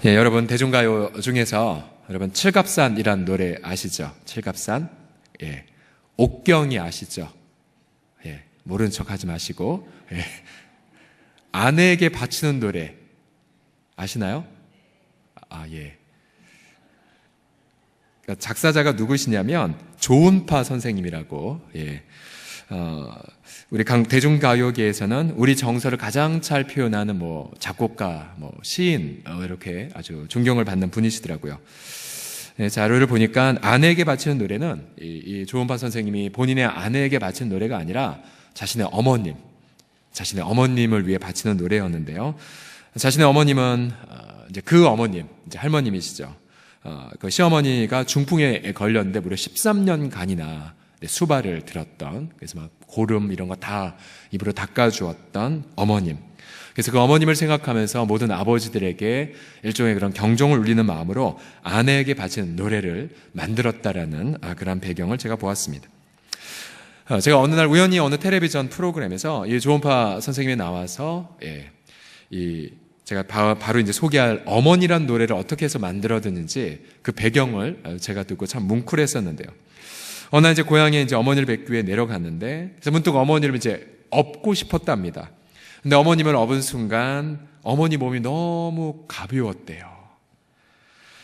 예, 여러분 대중가요 중에서 여러분 칠갑산이란 노래 아시죠? 칠갑산. 예. 옥경이 아시죠? 예. 모른 척 하지 마시고. 예. 아내에게 바치는 노래 아시나요? 예. 그러니까 작사자가 누구시냐면 조은파 선생님이라고. 예. 우리 대중가요계에서는 우리 정서를 가장 잘 표현하는 작곡가, 시인, 이렇게 아주 존경을 받는 분이시더라고요. 네, 자료를 보니까 아내에게 바치는 노래는 이 조은파 선생님이 본인의 아내에게 바치는 노래가 아니라 자신의 어머님을 위해 바치는 노래였는데요. 자신의 어머님은 이제 그 어머님, 이제 할머님이시죠. 그 시어머니가 중풍에 걸렸는데 무려 13년간이나 수발을 들었던, 그래서 막 고름 이런 거 다 입으로 닦아주었던 어머님. 그래서 그 어머님을 생각하면서 모든 아버지들에게 일종의 그런 경종을 울리는 마음으로 아내에게 바치는 노래를 만들었다라는 그런 배경을 제가 보았습니다. 제가 어느 날 우연히 어느 텔레비전 프로그램에서 이 조은파 선생님이 나와서 제가 바로 이제 소개할 어머니란 노래를 어떻게 해서 만들어드는지 그 배경을 제가 듣고 참 뭉클했었는데요. 어느 날 이제 고향에 이제 어머니를 뵙기 위해 내려갔는데, 그래서 문득 어머니를 이제 업고 싶었답니다. 근데 어머님을 업은 순간 어머니 몸이 너무 가벼웠대요.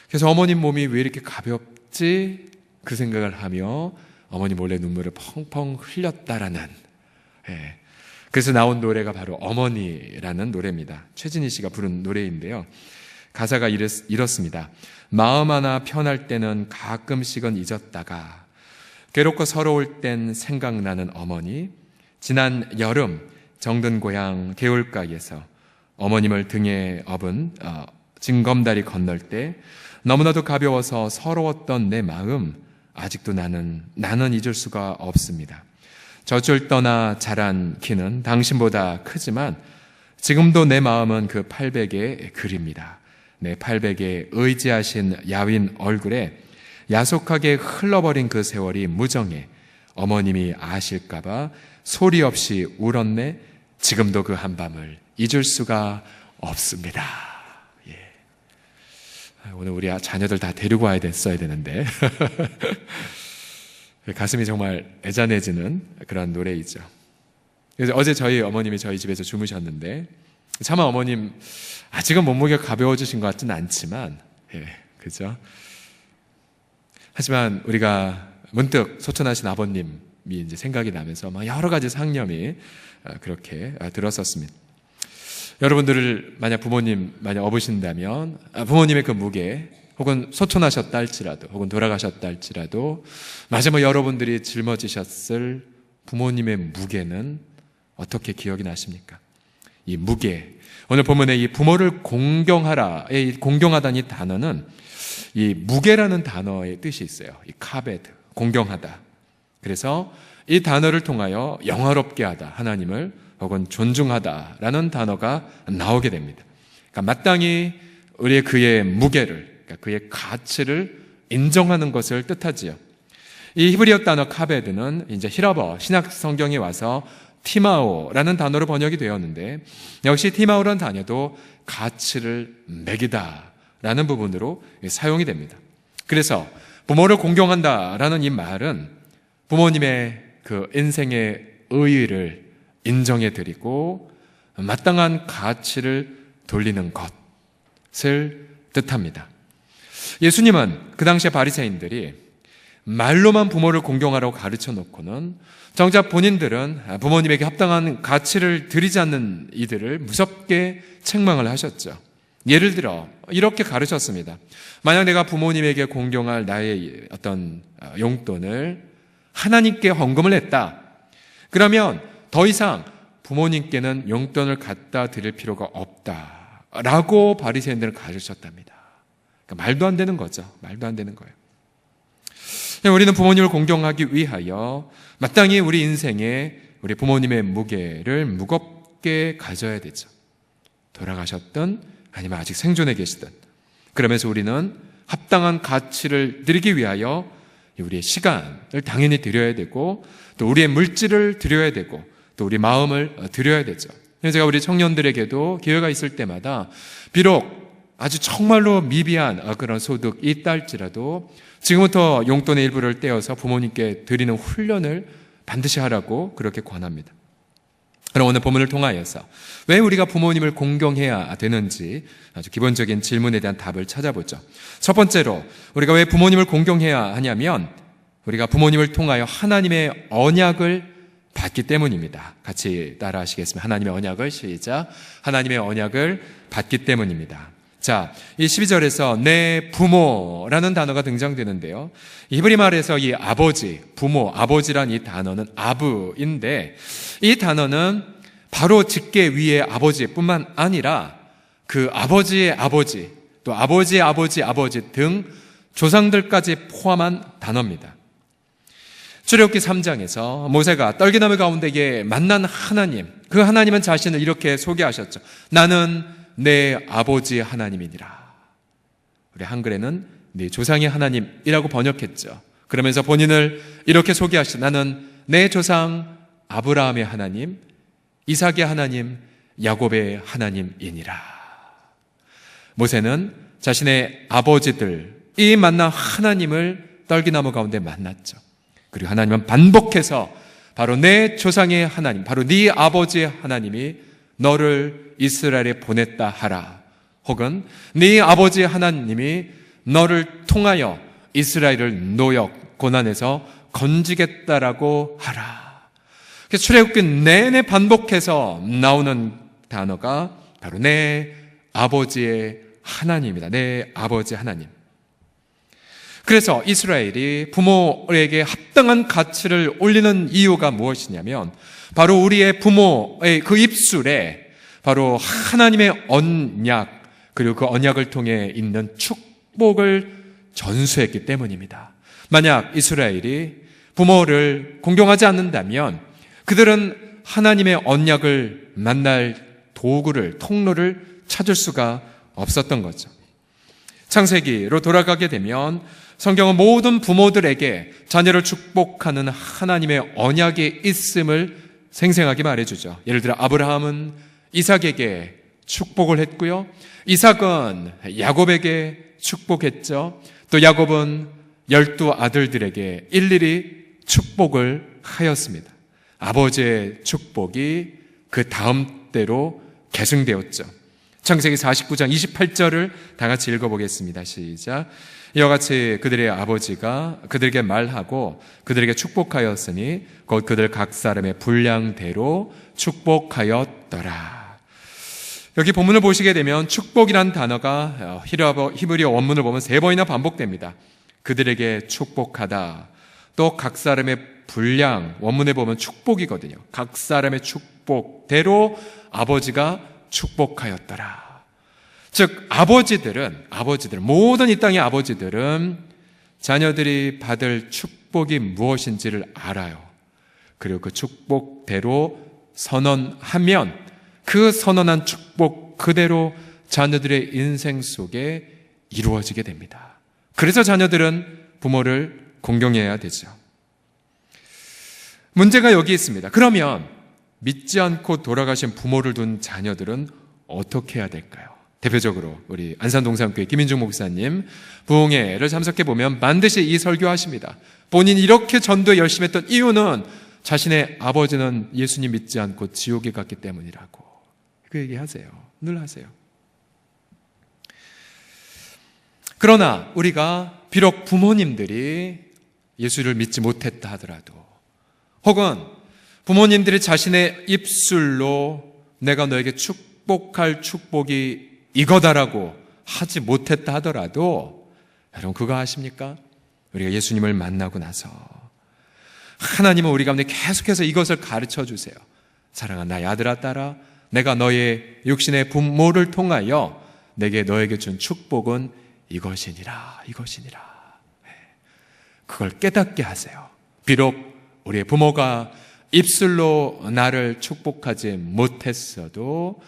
그래서 어머님 몸이 왜 이렇게 가볍지? 그 생각을 하며 어머니 몰래 눈물을 펑펑 흘렸다라는. 예. 그래서 나온 노래가 바로 어머니라는 노래입니다. 최진희 씨가 부른 노래인데요. 가사가 이렇습니다. 마음 하나 편할 때는 가끔씩은 잊었다가 괴롭고 서러울 땐 생각나는 어머니. 지난 여름 정든 고향 개울가에서 어머님을 등에 업은 징검다리 건널 때 너무나도 가벼워서 서러웠던 내 마음, 아직도 나는 잊을 수가 없습니다. 젖을 떠나 자란 키는 당신보다 크지만 지금도 내 마음은 그 800의 글입니다. 내 800에 의지하신 야윈 얼굴에 야속하게 흘러버린 그 세월이 무정해 어머님이 아실까봐 소리 없이 울었네. 지금도 그 한밤을 잊을 수가 없습니다. 예. 오늘 우리 자녀들 다 데리고 와야 됐어야 되는데 가슴이 정말 애잔해지는 그런 노래이죠. 그래서 어제 저희 어머님이 저희 집에서 주무셨는데 차마 어머님 아직은 몸무게가 가벼워지신 것 같지는 않지만, 그죠? 하지만 우리가 문득 소천하신 아버님이 이제 생각이 나면서 막 여러 가지 상념이 그렇게 들었었습니다. 여러분들을 만약 부모님 업으신다면 부모님의 그 무게, 혹은 소천하셨다 할지라도, 혹은 돌아가셨다 할지라도 마지막 여러분들이 짊어지셨을 부모님의 무게는 어떻게 기억이 나십니까? 이 무게, 오늘 본문에 이 부모를 공경하다는 이 단어는 이 무게라는 단어의 뜻이 있어요. 이 카베드, 공경하다. 그래서 이 단어를 통하여 영화롭게 하다, 하나님을, 혹은 존중하다라는 단어가 나오게 됩니다. 그러니까 마땅히 우리의 그의 무게를, 그러니까 그의 가치를 인정하는 것을 뜻하지요. 이 히브리어 단어 카베드는 이제 히라버 신약 성경에 와서 티마오라는 단어로 번역이 되었는데, 역시 티마오라는 단어도 가치를 매기다라는 부분으로 사용이 됩니다. 그래서 부모를 공경한다라는 이 말은 부모님의 그 인생의 의의를 인정해 드리고 마땅한 가치를 돌리는 것을 뜻합니다. 예수님은 그 당시에 바리새인들이 말로만 부모를 공경하라고 가르쳐 놓고는 정작 본인들은 부모님에게 합당한 가치를 드리지 않는 이들을 무섭게 책망을 하셨죠. 예를 들어 이렇게 가르쳤습니다. 만약 내가 부모님에게 공경할 나의 어떤 용돈을 하나님께 헌금을 했다, 그러면 더 이상 부모님께는 용돈을 갖다 드릴 필요가 없다라고 바리새인들은 가르쳤답니다. 그러니까 말도 안 되는 거죠. 말도 안 되는 거예요. 우리는 부모님을 공경하기 위하여 마땅히 우리 인생에 우리 부모님의 무게를 무겁게 가져야 되죠. 돌아가셨든 아니면 아직 생존해 계시든. 그러면서 우리는 합당한 가치를 드리기 위하여 우리의 시간을 당연히 드려야 되고, 또 우리의 물질을 드려야 되고, 또 우리 마음을 드려야 되죠. 제가 우리 청년들에게도 기회가 있을 때마다 비록 아주 정말로 미비한 그런 소득이 있다 할지라도 지금부터 용돈의 일부를 떼어서 부모님께 드리는 훈련을 반드시 하라고 그렇게 권합니다. 그럼 오늘 본문을 통하여서 왜 우리가 부모님을 공경해야 되는지 아주 기본적인 질문에 대한 답을 찾아보죠. 첫 번째로 우리가 왜 부모님을 공경해야 하냐면 우리가 부모님을 통하여 하나님의 언약을 받기 때문입니다. 같이 따라 하시겠습니다. 하나님의 언약을 시작. 하나님의 언약을 받기 때문입니다. 자, 이 12절에서 내 부모라는 단어가 등장되는데요. 히브리 말에서 이 아버지, 부모, 아버지란 이 단어는 아브인데 이 단어는 바로 직계 위의 아버지뿐만 아니라 그 아버지의 아버지, 또 아버지의 아버지 등 조상들까지 포함한 단어입니다. 출애굽기 3장에서 모세가 떨기나무 가운데에 만난 하나님, 그 하나님은 자신을 이렇게 소개하셨죠. 나는 내 아버지 하나님이니라. 우리 한글에는 내 조상의 하나님이라고 번역했죠. 그러면서 본인을 이렇게 소개하시죠. 나는 내 조상 아브라함의 하나님, 이삭의 하나님, 야곱의 하나님이니라. 모세는 자신의 아버지들이 만난 하나님을 떨기나무 가운데 만났죠. 그리고 하나님은 반복해서 바로 내 조상의 하나님, 바로 네 아버지의 하나님이 너를 이스라엘에 보냈다 하라. 혹은 네 아버지의 하나님이 너를 통하여 이스라엘을 노역, 고난에서 건지겠다라고 하라. 그래서 출애굽기 내내 반복해서 나오는 단어가 바로 내 아버지의 하나님입니다. 내 아버지 하나님. 그래서 이스라엘이 부모에게 합당한 가치를 올리는 이유가 무엇이냐면 바로 우리의 부모의 그 입술에 바로 하나님의 언약 그리고 그 언약을 통해 있는 축복을 전수했기 때문입니다. 만약 이스라엘이 부모를 공경하지 않는다면 그들은 하나님의 언약을 만날 도구를, 통로를 찾을 수가 없었던 거죠. 창세기로 돌아가게 되면 성경은 모든 부모들에게 자녀를 축복하는 하나님의 언약이 있음을 생생하게 말해주죠. 예를 들어 아브라함은 이삭에게 축복을 했고요. 이삭은 야곱에게 축복했죠. 또 야곱은 12 아들들에게 일일이 축복을 하였습니다. 아버지의 축복이 그 다음 때로 계승되었죠. 창세기 49장 28절을 다 같이 읽어보겠습니다. 시작. 이와 같이 그들의 아버지가 그들에게 말하고 그들에게 축복하였으니 곧 그들 각 사람의 분량대로 축복하였더라. 여기 본문을 보시게 되면 축복이란 단어가 히브리어 원문을 보면 3번이나 반복됩니다. 그들에게 축복하다. 또 각 사람의 분량, 원문에 보면 축복이거든요. 각 사람의 축복대로 아버지가 축복하였더라. 즉 아버지들은 모든 이 땅의 아버지들은 자녀들이 받을 축복이 무엇인지를 알아요. 그리고 그 축복대로 선언하면 그 선언한 축복 그대로 자녀들의 인생 속에 이루어지게 됩니다. 그래서 자녀들은 부모를 공경해야 되죠. 문제가 여기 있습니다. 그러면 믿지 않고 돌아가신 부모를 둔 자녀들은 어떻게 해야 될까요? 대표적으로 우리 안산동산교회 김인중 목사님 부흥회를 참석해 보면 반드시 이 설교하십니다. 본인이 이렇게 전도에 열심히 했던 이유는 자신의 아버지는 예수님 믿지 않고 지옥에 갔기 때문이라고 그 얘기하세요. 늘 하세요. 그러나 우리가 비록 부모님들이 예수를 믿지 못했다 하더라도 혹은 부모님들이 자신의 입술로 내가 너에게 축복할 축복이 이거다라고 하지 못했다 하더라도 여러분 그거 아십니까? 우리가 예수님을 만나고 나서 하나님은 우리 가운데 계속해서 이것을 가르쳐 주세요. 사랑하는 나의 아들아 딸아, 내가 너의 육신의 부모를 통하여 내게 너에게 준 축복은 이것이니라. 그걸 깨닫게 하세요. 비록 우리의 부모가 입술로 나를 축복하지 못했어도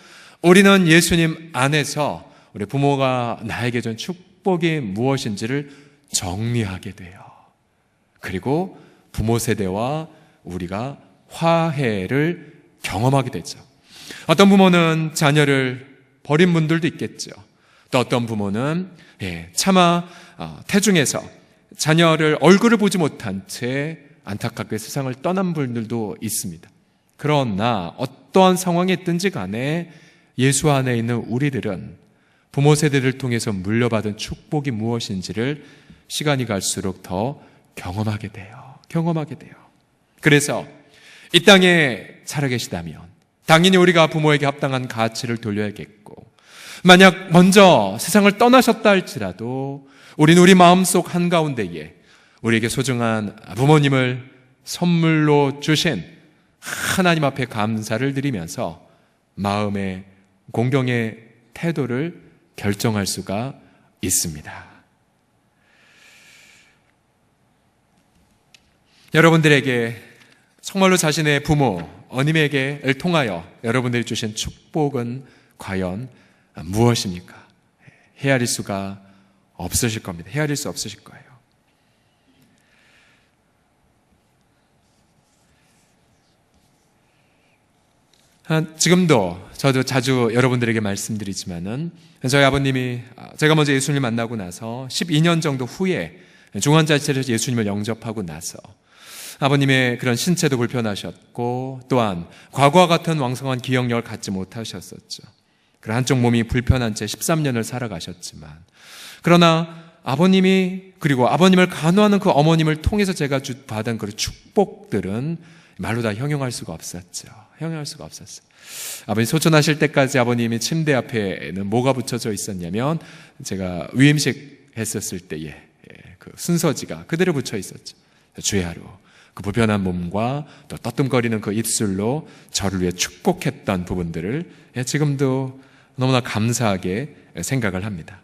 우리는 예수님 안에서 우리 부모가 나에게 준 축복이 무엇인지를 정리하게 돼요. 그리고 부모 세대와 우리가 화해를 경험하게 되죠. 어떤 부모는 자녀를 버린 분들도 있겠죠. 또 어떤 부모는 차마 태중에서 자녀를 얼굴을 보지 못한 채 안타깝게 세상을 떠난 분들도 있습니다. 그러나 어떠한 상황에 있든지 간에 예수 안에 있는 우리들은 부모 세대를 통해서 물려받은 축복이 무엇인지를 시간이 갈수록 더 경험하게 돼요. 그래서 이 땅에 살아계시다면 당연히 우리가 부모에게 합당한 가치를 돌려야겠고, 만약 먼저 세상을 떠나셨다 할지라도 우리는 우리 마음속 한가운데에 우리에게 소중한 부모님을 선물로 주신 하나님 앞에 감사를 드리면서 마음의 공경의 태도를 결정할 수가 있습니다. 여러분들에게 정말로 자신의 부모, 어님에게를 통하여 여러분들이 주신 축복은 과연 무엇입니까? 헤아릴 수가 없으실 겁니다. 헤아릴 수 없으실 거예요. 지금도 저도 자주 여러분들에게 말씀드리지만은 저희 아버님이 제가 먼저 예수님을 만나고 나서 12년 정도 후에 중환자실에서 예수님을 영접하고 나서 아버님의 그런 신체도 불편하셨고 또한 과거와 같은 왕성한 기억력을 갖지 못하셨었죠. 그런 한쪽 몸이 불편한 채 13년을 살아가셨지만, 그러나 아버님이 그리고 아버님을 간호하는 그 어머님을 통해서 제가 받은 그 축복들은 말로 다 형용할 수가 없었죠. 아버님 소천하실 때까지 아버님이 침대 앞에는 뭐가 붙여져 있었냐면 제가 위임식 했었을 때에 그 순서지가 그대로 붙여 있었죠. 주야로 그 불편한 몸과 또 떠듬거리는 그 입술로 저를 위해 축복했던 부분들을 지금도 너무나 감사하게 생각을 합니다.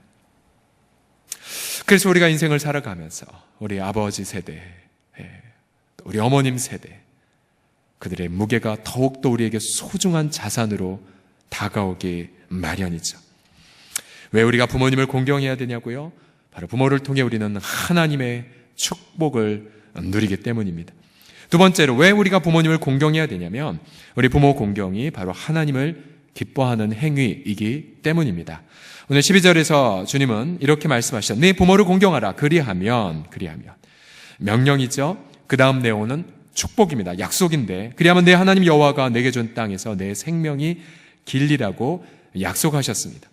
그래서 우리가 인생을 살아가면서 우리 아버지 세대, 우리 어머님 세대, 그들의 무게가 더욱더 우리에게 소중한 자산으로 다가오기 마련이죠. 왜 우리가 부모님을 공경해야 되냐고요? 바로 부모를 통해 우리는 하나님의 축복을 누리기 때문입니다. 두 번째로 왜 우리가 부모님을 공경해야 되냐면 우리 부모 공경이 바로 하나님을 기뻐하는 행위이기 때문입니다. 오늘 12절에서 주님은 이렇게 말씀하셨죠. 네 부모를 공경하라. 그리하면 명령이죠. 그 다음 내용은 축복입니다. 약속인데, 그리하면 내 하나님 여호와가 내게 준 땅에서 내 생명이 길리라고 약속하셨습니다.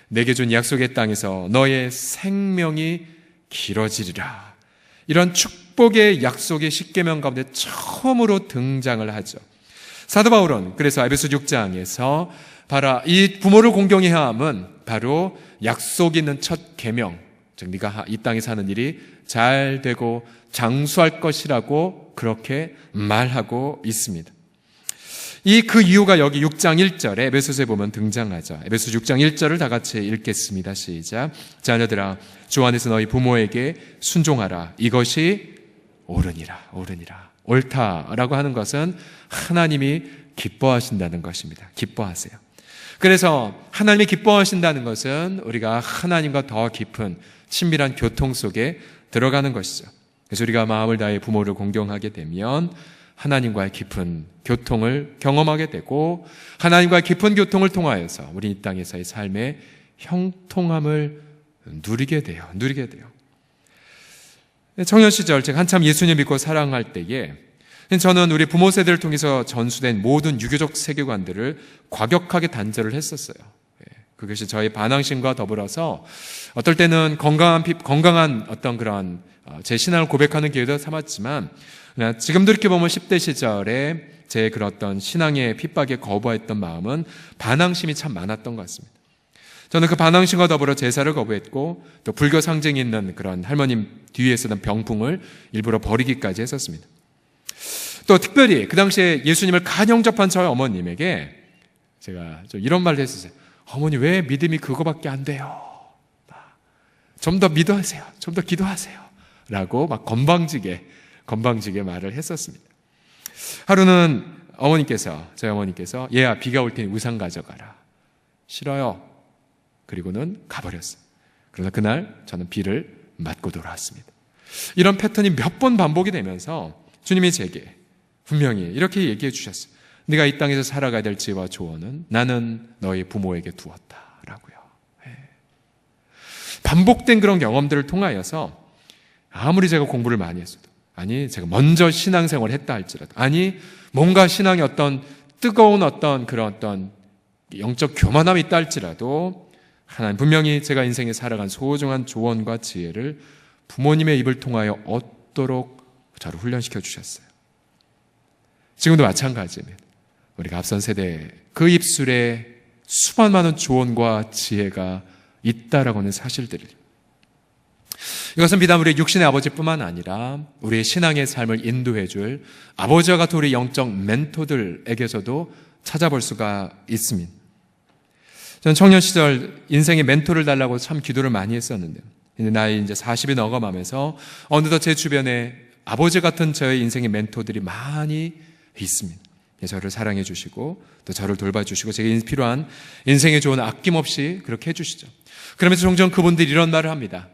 내게 준 약속의 땅에서 너의 생명이 길어지리라. 이런 축복의 약속의 십계명 가운데 처음으로 등장을 하죠. 사도 바울은 그래서 에베소 6장에서 바로 이 부모를 공경해야 함은 바로 약속 있는 첫 계명, 즉 네가 이 땅에 사는 일이 잘 되고 장수할 것이라고 그렇게 말하고 있습니다. 그 이유가 여기 6장 1절에 에베소서에 보면 등장하죠. 에베소 6장 1절을 다 같이 읽겠습니다. 시작. 자녀들아 주 안에서 너희 부모에게 순종하라. 이것이 옳으니라. 옳다라고 하는 것은 하나님이 기뻐하신다는 것입니다. 기뻐하세요. 그래서 하나님이 기뻐하신다는 것은 우리가 하나님과 더 깊은 친밀한 교통 속에 들어가는 것이죠. 그래서 우리가 마음을 다해 부모를 공경하게 되면 하나님과의 깊은 교통을 경험하게 되고, 하나님과의 깊은 교통을 통하여서 우리 이 땅에서의 삶의 형통함을 누리게 돼요. 청년 시절 제가 한참 예수님 믿고 사랑할 때에 저는 우리 부모 세대를 통해서 전수된 모든 유교적 세계관들을 과격하게 단절을 했었어요. 그것이 저의 반항심과 더불어서 어떨 때는 건강한 어떤 그런 제 신앙을 고백하는 기회도 삼았지만, 지금도 이렇게 보면 10대 시절에 제 그런 어떤 신앙의 핍박에 거부했던 마음은 반항심이 참 많았던 것 같습니다. 저는 그 반항심과 더불어 제사를 거부했고, 또 불교 상징이 있는 그런 할머님 뒤에 쓰던 병풍을 일부러 버리기까지 했었습니다. 또 특별히 그 당시에 예수님을 간영접한 저희 어머님에게 제가 좀 이런 말을 했었어요. 어머니 왜 믿음이 그거밖에 안 돼요? 좀 더 믿어하세요. 좀 더 기도하세요. 라고 막 건방지게 말을 했었습니다. 하루는 저희 어머니께서 얘야 비가 올 테니 우산 가져가라. 싫어요. 그리고는 가버렸어요. 그러나 그날 저는 비를 맞고 돌아왔습니다. 이런 패턴이 몇 번 반복이 되면서 주님이 제게 분명히 이렇게 얘기해 주셨어요. 네가 이 땅에서 살아가야 될 지혜와 조언은 나는 너희 부모에게 두었다라고요. 반복된 그런 경험들을 통하여서 아무리 제가 공부를 많이 했어도, 아니 제가 먼저 신앙생활을 했다 할지라도, 아니 뭔가 신앙의 어떤 뜨거운 그런 영적 교만함이 있다 할지라도 하나님 분명히 제가 인생에 살아간 소중한 조언과 지혜를 부모님의 입을 통하여 얻도록 저를 훈련시켜 주셨어요. 지금도 마찬가지입니다. 우리가 앞선 세대 그 입술에 수만 많은 조언과 지혜가 있다라고 하는 사실들을, 이것은 비단 우리 육신의 아버지뿐만 아니라 우리의 신앙의 삶을 인도해 줄 아버지와 같은 우리 영적 멘토들에게서도 찾아볼 수가 있습니다. 저는 청년 시절 인생의 멘토를 달라고 참 기도를 많이 했었는데, 나이 이제 40이 넘어가면서 어느덧 제 주변에 아버지 같은 저의 인생의 멘토들이 많이 있습니다. 저를 사랑해 주시고 또 저를 돌봐주시고 제게 필요한 인생의 조언을 아낌없이 그렇게 해주시죠. 그러면서 종종 그분들이 이런 말을 합니다.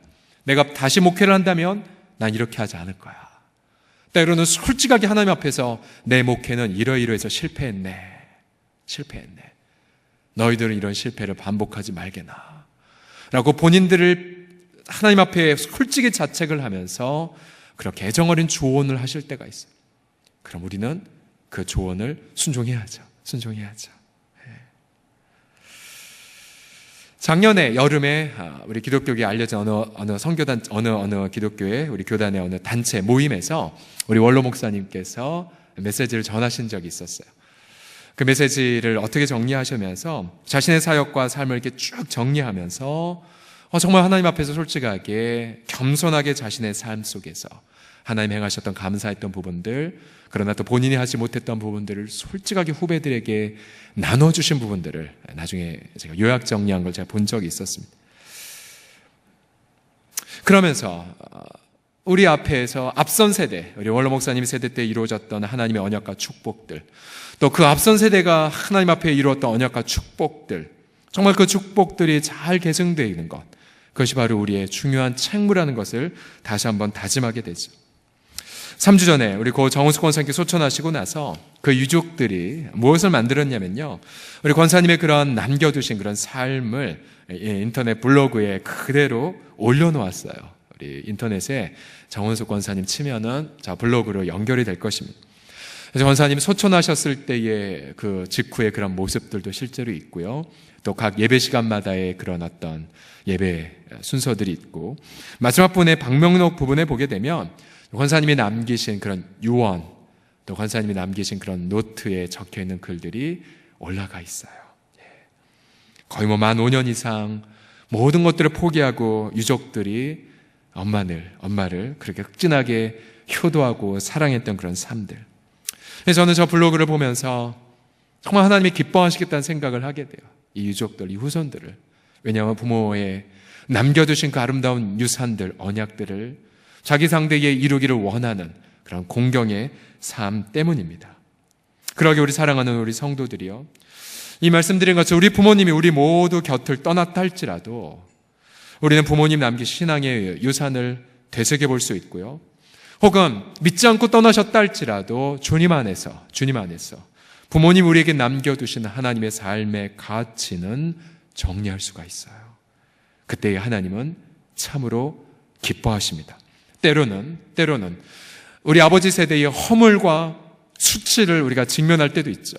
내가 다시 목회를 한다면 난 이렇게 하지 않을 거야. 때로는 솔직하게 하나님 앞에서 내 목회는 이러이러해서 실패했네. 너희들은 이런 실패를 반복하지 말게나 라고 본인들을 하나님 앞에 솔직히 자책을 하면서 그렇게 애정어린 조언을 하실 때가 있어요. 그럼 우리는 그 조언을 순종해야죠. 작년에 여름에 우리 기독교계 알려진 어느 선교단, 어느 기독교의 우리 교단의 어느 단체 모임에서 우리 원로 목사님께서 메시지를 전하신 적이 있었어요. 그 메시지를 어떻게 정리하시면서 자신의 사역과 삶을 이렇게 쭉 정리하면서 정말 하나님 앞에서 솔직하게 겸손하게 자신의 삶 속에서 하나님 행하셨던 감사했던 부분들, 그러나 또 본인이 하지 못했던 부분들을 솔직하게 후배들에게 나눠주신 부분들을 나중에 제가 요약 정리한 걸 제가 본 적이 있었습니다. 그러면서 우리 앞에서 앞선 세대, 우리 원로 목사님 세대 때 이루어졌던 하나님의 언약과 축복들, 또 그 앞선 세대가 하나님 앞에 이루었던 언약과 축복들, 정말 그 축복들이 잘 계승되어 있는 것, 그것이 바로 우리의 중요한 책무라는 것을 다시 한번 다짐하게 되죠. 3주 전에 우리 고 정은숙 권사님께 소천하시고 나서 그 유족들이 무엇을 만들었냐면요, 우리 권사님의 그런 남겨두신 그런 삶을 인터넷 블로그에 그대로 올려놓았어요. 우리 인터넷에 정은숙 권사님 치면은 자 블로그로 연결이 될 것입니다. 그래서 권사님이 소천하셨을 때의 그 직후의 그런 모습들도 실제로 있고요, 또 각 예배 시간마다의 그런 어떤 예배 순서들이 있고, 마지막 부분의 방명록 부분에 보게 되면 권사님이 남기신 그런 유언, 또 권사님이 남기신 그런 노트에 적혀있는 글들이 올라가 있어요. 거의 뭐 만 5년 이상 모든 것들을 포기하고 유족들이 엄마를 그렇게 극진하게 효도하고 사랑했던 그런 삶들. 그래서 저는 저 블로그를 보면서 정말 하나님이 기뻐하시겠다는 생각을 하게 돼요. 이 유족들, 이 후손들을. 왜냐하면 부모의 남겨두신 그 아름다운 유산들, 언약들을 자기 상대에게 이루기를 원하는 그런 공경의 삶 때문입니다. 그러게 우리 사랑하는 우리 성도들이요, 이 말씀드린 것처럼 우리 부모님이 우리 모두 곁을 떠났다 할지라도 우리는 부모님 남기신 신앙의 유산을 되새겨 볼 수 있고요, 혹은 믿지 않고 떠나셨다 할지라도 주님 안에서 부모님 우리에게 남겨두신 하나님의 삶의 가치는 정리할 수가 있어요. 그때 하나님은 참으로 기뻐하십니다. 때로는 우리 아버지 세대의 허물과 수치를 우리가 직면할 때도 있죠.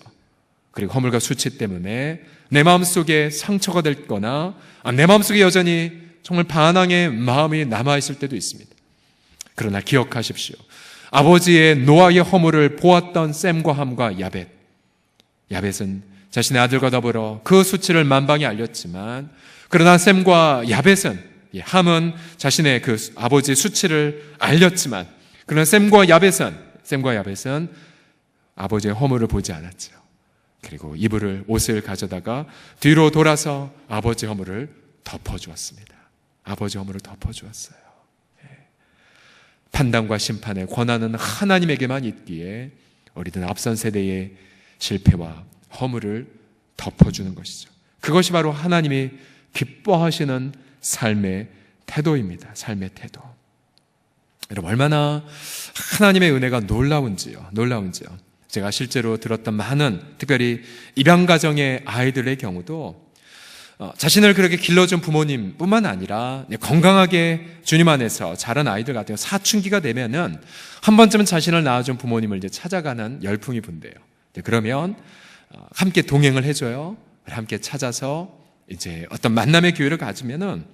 그리고 허물과 수치 때문에 내 마음속에 상처가 됐거나 내 마음속에 여전히 정말 반항의 마음이 남아있을 때도 있습니다. 그러나 기억하십시오. 아버지의 노아의 허물을 보았던 셈과 함과 야벳은 자신의 아들과 더불어 그 수치를 만방에 알렸지만, 그러나 셈과 함은 자신의 그 아버지의 수치를 알렸지만, 그러나 셈과 야벳은 아버지의 허물을 보지 않았죠. 그리고 옷을 가져다가 뒤로 돌아서 아버지의 허물을 덮어주었습니다. 판단과 심판의 권한은 하나님에게만 있기에 우리는 앞선 세대의 실패와 허물을 덮어주는 것이죠. 그것이 바로 하나님이 기뻐하시는 삶의 태도입니다. 삶의 태도. 여러분, 얼마나 하나님의 은혜가 놀라운지요. 제가 실제로 들었던 많은, 특별히 입양가정의 아이들의 경우도 자신을 그렇게 길러준 부모님뿐만 아니라 건강하게 주님 안에서 자란 아이들 같은 사춘기가 되면은 한 번쯤은 자신을 낳아준 부모님을 이제 찾아가는 열풍이 분대요. 그러면 함께 동행을 해줘요. 함께 찾아서 이제 어떤 만남의 기회를 가지면은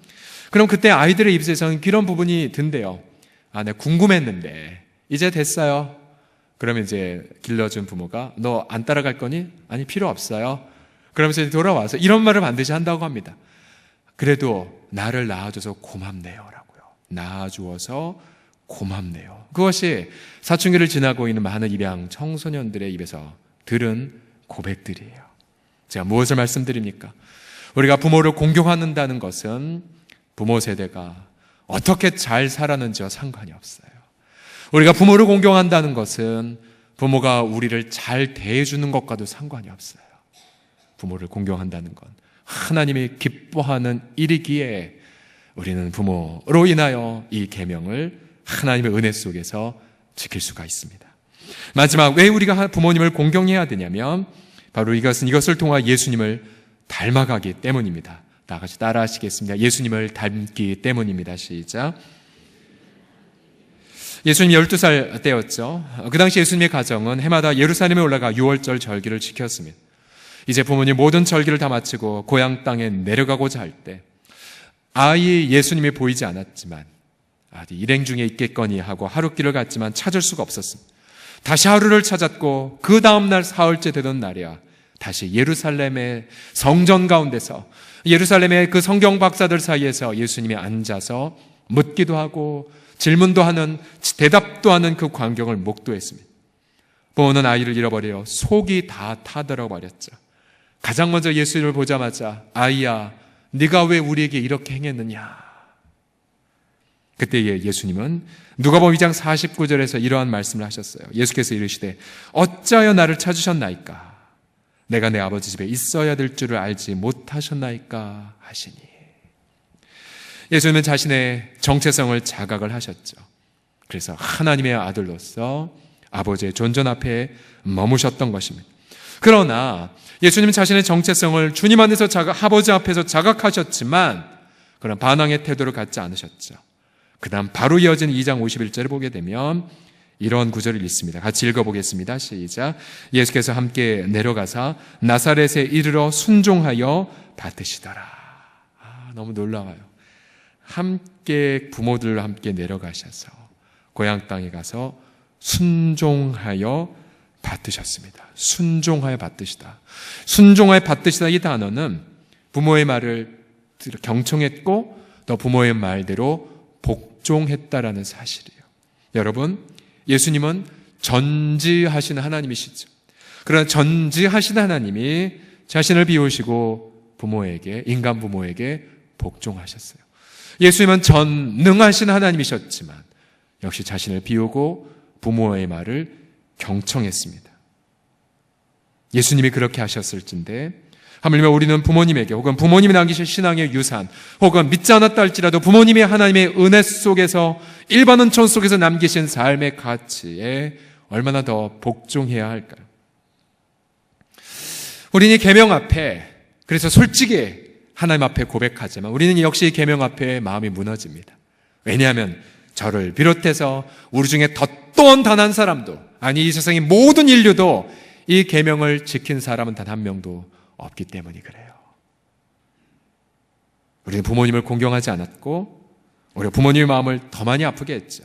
그럼 그때 아이들의 입에서는 그런 부분이 든대요. 내가 궁금했는데 이제 됐어요. 그러면 이제 길러준 부모가 너 안 따라갈 거니? 아니, 필요 없어요. 그러면서 이제 돌아와서 이런 말을 반드시 한다고 합니다. 그래도 나를 낳아줘서 고맙네요 라고요. 낳아주어서 고맙네요. 그것이 사춘기를 지나고 있는 많은 입양 청소년들의 입에서 들은 고백들이에요. 제가 무엇을 말씀드립니까? 우리가 부모를 공경한다는 것은 부모 세대가 어떻게 잘 살았는지와 상관이 없어요. 우리가 부모를 공경한다는 것은 부모가 우리를 잘 대해주는 것과도 상관이 없어요. 부모를 공경한다는 건 하나님이 기뻐하는 일이기에 우리는 부모로 인하여 이 계명을 하나님의 은혜 속에서 지킬 수가 있습니다. 마지막, 왜 우리가 부모님을 공경해야 되냐면 바로 이것을 통하 예수님을 닮아가기 때문입니다. 다 같이 따라 하시겠습니다. 예수님을 닮기 때문입니다. 시작. 예수님 12살 때였죠. 그 당시 예수님의 가정은 해마다 예루살렘에 올라가 유월절 절기를 지켰습니다. 이제 부모님 모든 절기를 다 마치고 고향 땅에 내려가고자 할 때 아이 예수님이 보이지 않았지만 일행 중에 있겠거니 하고 하룻길을 갔지만 찾을 수가 없었습니다. 다시 하루를 찾았고 그 다음날 사흘째 되던 날이야 다시 예루살렘의 성전 가운데서 예루살렘의 그 성경 박사들 사이에서 예수님이 앉아서 묻기도 하고 질문도 하는, 대답도 하는 그 광경을 목도했습니다. 부모는 아이를 잃어버려 속이 다 타들어버렸죠. 가장 먼저 예수를 보자마자 아이야, 네가 왜 우리에게 이렇게 행했느냐. 그때 예수님은 누가복음 2장 49절에서 이러한 말씀을 하셨어요. 예수께서 이르시되 어찌하여 나를 찾으셨나이까? 내가 내 아버지 집에 있어야 될 줄을 알지 못하셨나이까 하시니. 예수님은 자신의 정체성을 자각을 하셨죠. 그래서 하나님의 아들로서 아버지의 존전 앞에 머무셨던 것입니다. 그러나 예수님은 자신의 정체성을 주님 안에서 아버지 앞에서 자각하셨지만 그런 반항의 태도를 갖지 않으셨죠. 그 다음 바로 이어진 2장 51절을 보게 되면 이런 구절을 읽습니다. 같이 읽어보겠습니다. 시작. 예수께서 함께 내려가사 나사렛에 이르러 순종하여 받으시더라. 너무 놀라워요. 함께 부모들과 함께 내려가셔서 고향 땅에 가서 순종하여 받으셨습니다. 순종하여 받으시다. 순종하여 받으시다 이 단어는 부모의 말을 경청했고 또 부모의 말대로 복종했다라는 사실이에요. 여러분, 예수님은 전지하신 하나님이시죠. 그러나 전지하신 하나님이 자신을 비우시고 인간 부모에게 복종하셨어요. 예수님은 전능하신 하나님이셨지만 역시 자신을 비우고 부모의 말을 경청했습니다. 예수님이 그렇게 하셨을진데 하물며 우리는 부모님에게 혹은 부모님이 남기신 신앙의 유산 혹은 믿지 않았다 할지라도 부모님이 하나님의 은혜 속에서 일반 은총 속에서 남기신 삶의 가치에 얼마나 더 복종해야 할까요? 우리는 이 계명 앞에 그래서 솔직히 하나님 앞에 고백하지만 우리는 역시 계명 앞에 마음이 무너집니다. 왜냐하면 저를 비롯해서 우리 중에 또 단 한 사람도 아니 이 세상의 모든 인류도 이 계명을 지킨 사람은 단 한 명도 없기 때문이 그래요. 우리는 부모님을 공경하지 않았고 우리가 부모님의 마음을 더 많이 아프게 했죠.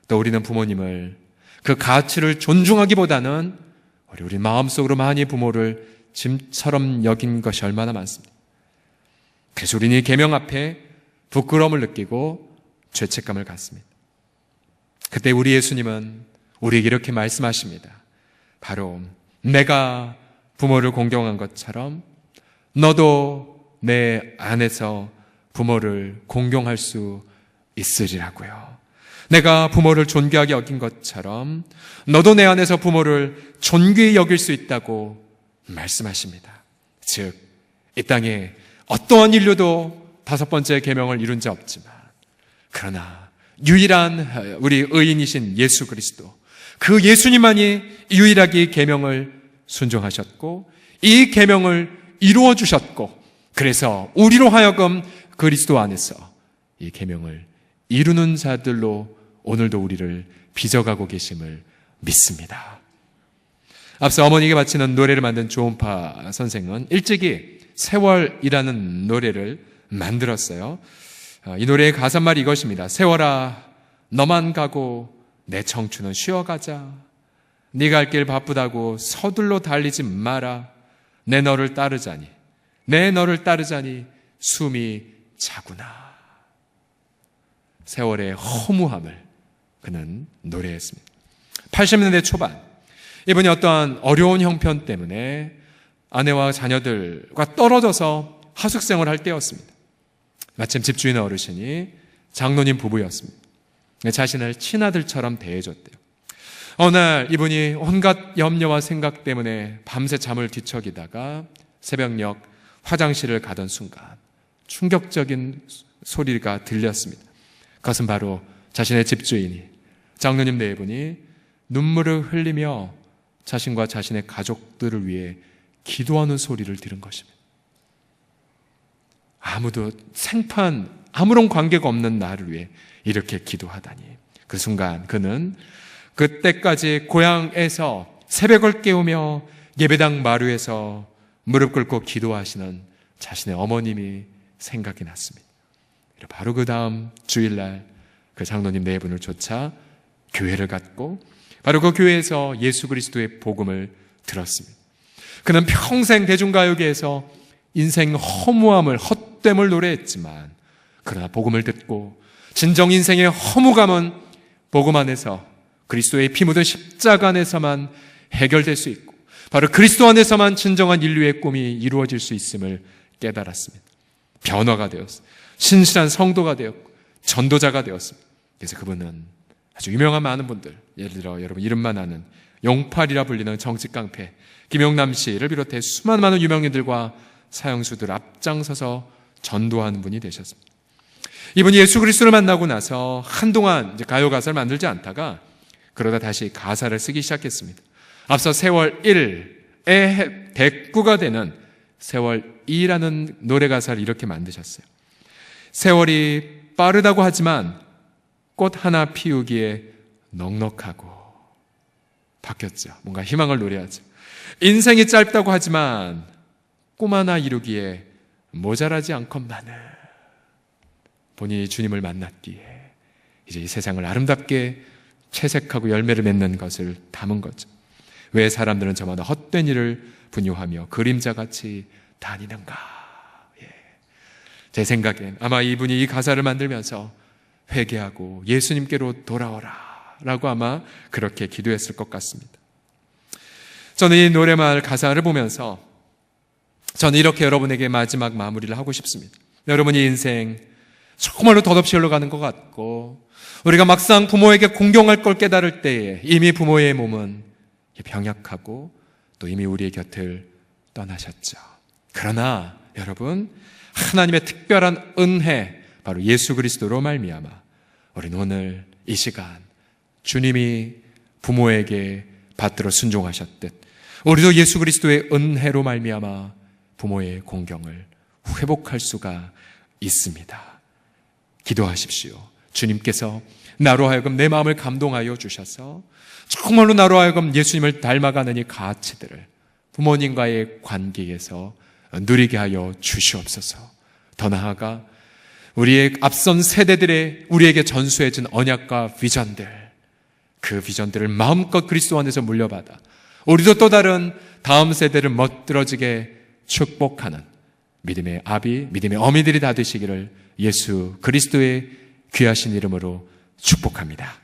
또 우리는 부모님을 그 가치를 존중하기보다는 우리 마음속으로 많이 부모를 짐처럼 여긴 것이 얼마나 많습니다. 그래서 우리는 이 계명 앞에 부끄러움을 느끼고 죄책감을 갖습니다. 그때 우리 예수님은 우리에게 이렇게 말씀하십니다. 바로 내가 부모를 공경한 것처럼 너도 내 안에서 부모를 공경할 수 있으리라고요. 내가 부모를 존귀하게 여긴 것처럼 너도 내 안에서 부모를 존귀히 여길 수 있다고 말씀하십니다. 즉, 이 땅에 어떠한 인류도 5번째 계명을 이룬 자 없지만 그러나 유일한 우리 의인이신 예수 그리스도 그 예수님만이 유일하게 계명을 순종하셨고 이 계명을 이루어 주셨고 그래서 우리로 하여금 그리스도 안에서 이 계명을 이루는 자들로 오늘도 우리를 빚어가고 계심을 믿습니다. 앞서 어머니에게 바치는 노래를 만든 조은파 선생은 일찍이 세월이라는 노래를 만들었어요. 이 노래의 가사말이 이것입니다. 세월아 너만 가고 내 청춘은 쉬어가자. 네 갈 길 바쁘다고 서둘러 달리지 마라. 내 너를 따르자니 숨이 차구나. 세월의 허무함을 그는 노래했습니다. 80년대 초반 이분이 어떠한 어려운 형편 때문에 아내와 자녀들과 떨어져서 하숙생을 할 때였습니다. 마침 집주인 어르신이 장로님 부부였습니다. 자신을 친아들처럼 대해줬대요. 어느 날 이분이 온갖 염려와 생각 때문에 밤새 잠을 뒤척이다가 새벽녘 화장실을 가던 순간 충격적인 소리가 들렸습니다. 그것은 바로 자신의 집주인이, 장로님 네 분이 눈물을 흘리며 자신과 자신의 가족들을 위해 기도하는 소리를 들은 것입니다. 아무도 생판 아무런 관계가 없는 나를 위해 이렇게 기도하다니. 그 순간 그는 그때까지 고향에서 새벽을 깨우며 예배당 마루에서 무릎 꿇고 기도하시는 자신의 어머님이 생각이 났습니다. 바로 그 다음 주일날 그 장로님 네 분을 쫓아 교회를 갔고 바로 그 교회에서 예수 그리스도의 복음을 들었습니다. 그는 평생 대중가요계에서 인생 허무함을, 헛됨을 노래했지만 그러나 복음을 듣고 진정 인생의 허무감은 복음 안에서 그리스도의 피 묻은 십자가 안에서만 해결될 수 있고 바로 그리스도 안에서만 진정한 인류의 꿈이 이루어질 수 있음을 깨달았습니다. 변화가 되었습니다. 신실한 성도가 되었고 전도자가 되었습니다. 그래서 그분은 아주 유명한 많은 분들, 예를 들어 여러분 이름만 아는 용팔이라 불리는 정치깡패 김용남 씨를 비롯해 수많은 많은 유명인들과 사형수들 앞장서서 전도하는 분이 되셨습니다. 이분이 예수 그리스도를 만나고 나서 한동안 이제 가요 가사를 만들지 않다가 그러다 다시 가사를 쓰기 시작했습니다. 앞서 세월 1의 대꾸가 되는 세월 2라는 노래 가사를 이렇게 만드셨어요. 세월이 빠르다고 하지만 꽃 하나 피우기에 넉넉하고. 바뀌었죠. 뭔가 희망을 노래하죠. 인생이 짧다고 하지만 꿈 하나 이루기에 모자라지 않건만은. 본인이 주님을 만났기에 이제 이 세상을 아름답게 채색하고 열매를 맺는 것을 담은 거죠. 왜 사람들은 저마다 헛된 일을 분유하며 그림자같이 다니는가. 제 생각엔 아마 이분이 이 가사를 만들면서 회개하고 예수님께로 돌아오라 라고 아마 그렇게 기도했을 것 같습니다. 저는 이 노래말 가사를 보면서 저는 이렇게 여러분에게 마지막 마무리를 하고 싶습니다. 여러분의 인생 정말로 덧없이 흘러가는 것 같고 우리가 막상 부모에게 공경할 걸 깨달을 때에 이미 부모의 몸은 병약하고 또 이미 우리의 곁을 떠나셨죠. 그러나 여러분 하나님의 특별한 은혜 바로 예수 그리스도로 말미암아 우리는 오늘 이 시간 주님이 부모에게 받들어 순종하셨듯 우리도 예수 그리스도의 은혜로 말미암아 부모의 공경을 회복할 수가 있습니다. 기도하십시오. 주님께서 나로 하여금 내 마음을 감동하여 주셔서 정말로 나로 하여금 예수님을 닮아가는 이 가치들을 부모님과의 관계에서 누리게 하여 주시옵소서. 더 나아가 우리의 앞선 세대들의 우리에게 전수해준 언약과 비전들, 그 비전들을 마음껏 그리스도 안에서 물려받아 우리도 또 다른 다음 세대를 멋들어지게 축복하는 믿음의 아비, 믿음의 어미들이 다 되시기를 예수 그리스도의 귀하신 이름으로 축복합니다.